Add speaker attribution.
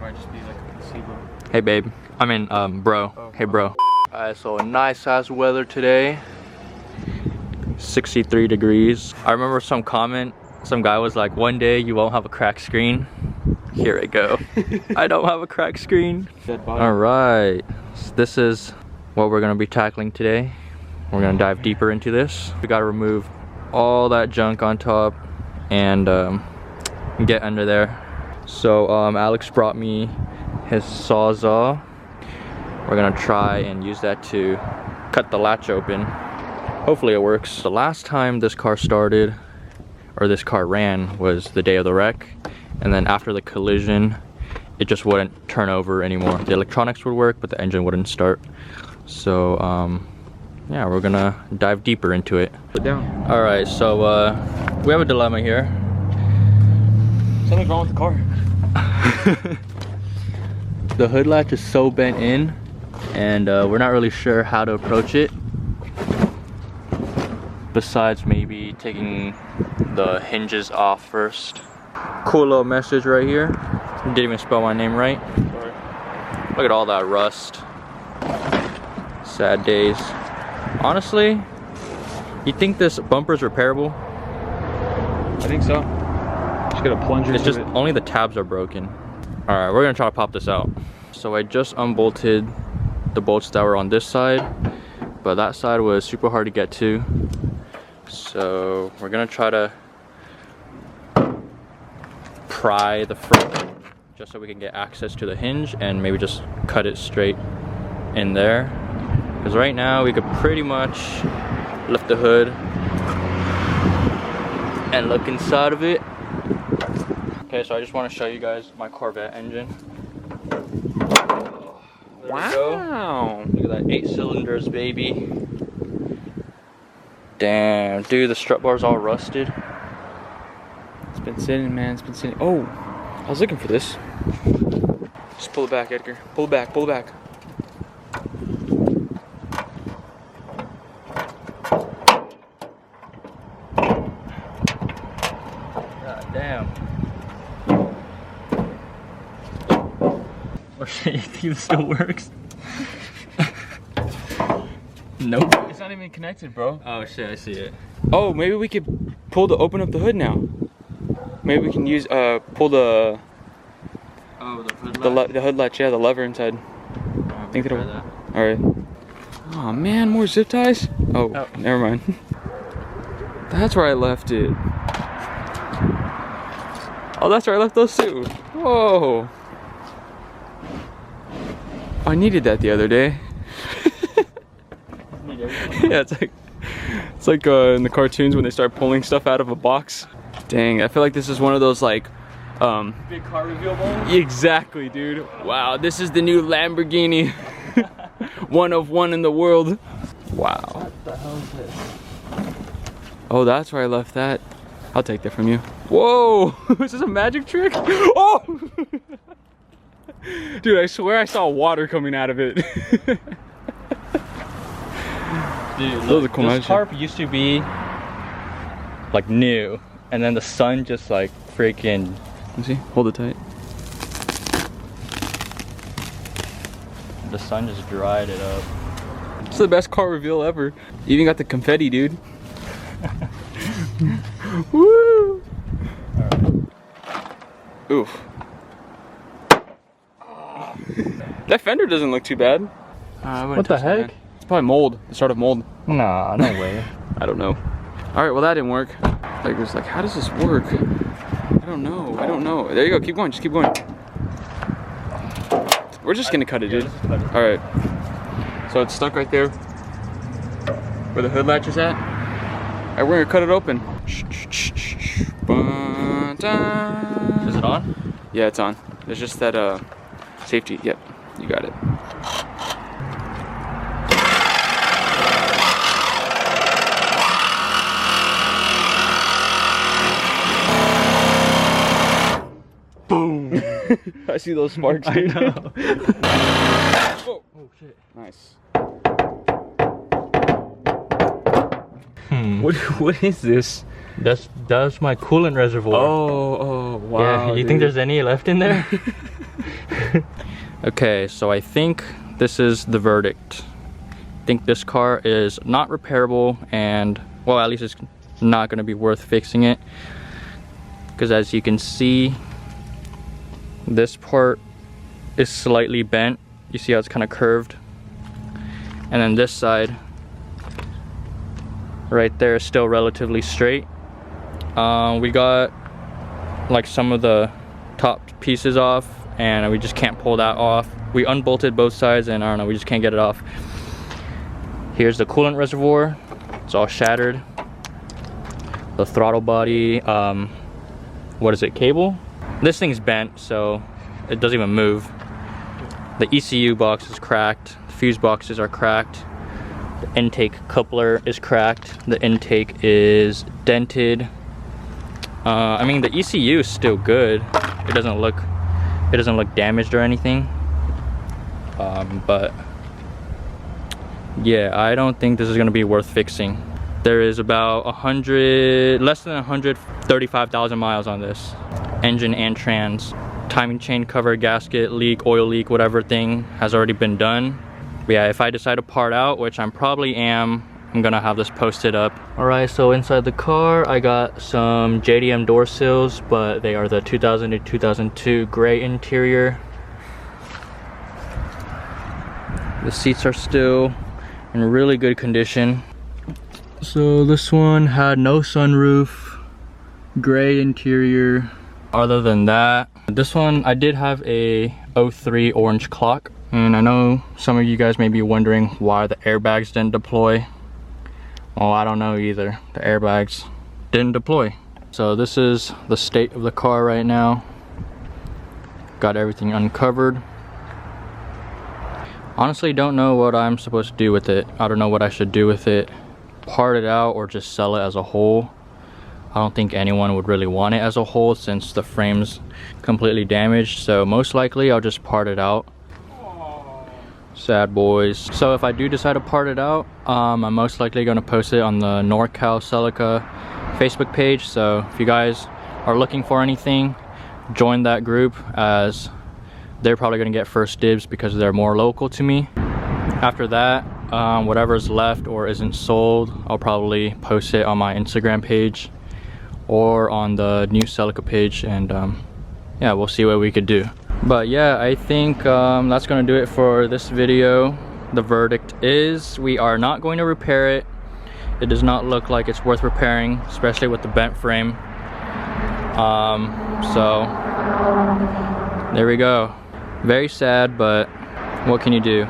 Speaker 1: might just be like a placebo.
Speaker 2: Hey babe. I mean, bro.
Speaker 1: Oh,
Speaker 2: hey bro. Alright, so nice ass weather today. 63 degrees. I remember some guy was like, one day you won't have a cracked screen. Here I go. I don't have a cracked screen. Alright, so this is what we're gonna be tackling today. We're gonna dive deeper into this. We gotta remove all that junk on top and get under there. So Alex brought me his Sawzall. We're gonna try and use that to cut the latch open. Hopefully it works. The last time this car started, or this car ran, was the day of the wreck. And then after the collision, it just wouldn't turn over anymore. The electronics would work, but the engine wouldn't start. So yeah, we're gonna dive deeper into it.
Speaker 1: Put down.
Speaker 2: All right, so we have a dilemma here.
Speaker 1: Something's wrong with the car.
Speaker 2: The hood latch is so bent in, and we're not really sure how to approach it. Besides maybe taking the hinges off first. Cool little message right here. Didn't even spell my name right.
Speaker 1: Sorry.
Speaker 2: Look at all that rust. Sad days. Honestly, you think this bumper's repairable?
Speaker 1: I think so. Just gotta plunge into it.
Speaker 2: It's just only the tabs are broken. All right, we're gonna try to pop this out. So I just unbolted the bolts that were on this side, but that side was super hard to get to. So we're gonna try to pry the front just so we can get access to the hinge and maybe just cut it straight in there. Because right now we could pretty much lift the hood and look inside of it. Okay, so I just want to show you guys my Corvette engine.
Speaker 1: Wow.
Speaker 2: Look at that, 8 cylinders, baby. Damn, dude, the strut bar's all rusted.
Speaker 1: It's been sitting, man. It's been sitting. Oh, I was looking for this. Just pull it back, Edgar. Pull it back. Pull it back.
Speaker 2: God damn. Oh shit, you think this still works? Nope.
Speaker 1: It's not even connected, bro.
Speaker 2: Oh shit, I see it.
Speaker 1: Oh, maybe we could open up the hood now. Maybe we can use pull the
Speaker 2: The
Speaker 1: hood latch. Yeah, the lever inside.
Speaker 2: I
Speaker 1: think that'll. All right. Oh man, more zip ties. Oh, never mind. That's where I left it. Oh, that's where I left those too. Whoa. I needed that the other day. Yeah, it's like in the cartoons when they start pulling stuff out of a box. Dang, I feel like this is one of those like
Speaker 2: big car reveal moments?
Speaker 1: Exactly, dude. Wow, this is the new Lamborghini. One of one in the world. Wow.
Speaker 2: What the hell is this?
Speaker 1: Oh, that's where I left that. I'll take that from you. Whoa! Is this a magic trick? Oh! Dude, I swear I saw water coming out of it.
Speaker 2: Dude, look, this car used to be like new, and then the sun just like freaking.
Speaker 1: Let me see. Hold it tight.
Speaker 2: The sun just dried it up.
Speaker 1: It's the best car reveal ever. You even got the confetti, dude. Woo! Right. Oof. That fender doesn't look too bad.
Speaker 2: What the heck?
Speaker 1: It's probably mold. The start of mold.
Speaker 2: Nah, no way.
Speaker 1: I don't know. All right, well that didn't work. Like, it was like, how does this work? I don't know. I don't know. There you go. Keep going. Just keep going. We're just gonna cut it, dude. All right. So it's stuck right there, where the hood latch is at. All right, we're gonna cut it open.
Speaker 2: Is it on?
Speaker 1: Yeah, it's on. There's just that safety. Yep, you got it.
Speaker 2: Boom!
Speaker 1: I see those sparks, dude.
Speaker 2: I know.
Speaker 1: Oh.
Speaker 2: Oh shit.
Speaker 1: Nice.
Speaker 2: What is this? That's my coolant reservoir.
Speaker 1: Oh wow.
Speaker 2: Yeah, you think there's any left in there? Okay, so I think this is the verdict. I think this car is not repairable, and well, at least it's not going to be worth fixing it, because as you can see, this part is slightly bent. You see how it's kind of curved, and then this side right there is still relatively straight. We got like some of the top pieces off, and we just can't pull that off. We unbolted both sides, and I don't know, we just can't get it off. Here's the coolant reservoir. It's all shattered. The throttle body, what is it, cable? This thing's bent, so it doesn't even move. The ECU box is cracked. The fuse boxes are cracked. The intake coupler is cracked. The intake is dented. I mean, the ECU is still good. It doesn't look damaged or anything. But yeah, I don't think this is gonna be worth fixing. There is about less than 135,000 miles on this. Engine and trans. Timing chain cover, gasket leak, oil leak, whatever thing has already been done. But yeah, if I decide to part out, which I probably am, I'm gonna have this posted up. Alright, so inside the car, I got some JDM door sills, but they are the 2000 to 2002 gray interior. The seats are still in really good condition. So this one had no sunroof, gray interior. Other than that, this one, I did have a 03 orange clock, and I know some of you guys may be wondering why the airbags didn't deploy. Well, I don't know either. The airbags didn't deploy. So this is the state of the car right now. Got everything uncovered. Honestly, don't know what I'm supposed to do with it. I don't know what I should do with it. Part it out or just sell it as a whole. I don't think anyone would really want it as a whole since the frame's completely damaged. So most likely I'll just part it out. Sad boys. So if I do decide to part it out, I'm most likely going to post it on the NorCal Celica Facebook page. So if you guys are looking for anything, join that group, as they're probably going to get first dibs because they're more local to me. After that, whatever's left or isn't sold, I'll probably post it on my Instagram page or on the new Celica page, and yeah, we'll see what we could do. But yeah, I think that's gonna do it for this video. The verdict is we are not going to repair it. It does not look like it's worth repairing, especially with the bent frame. So there we go. Very sad, but what can you do?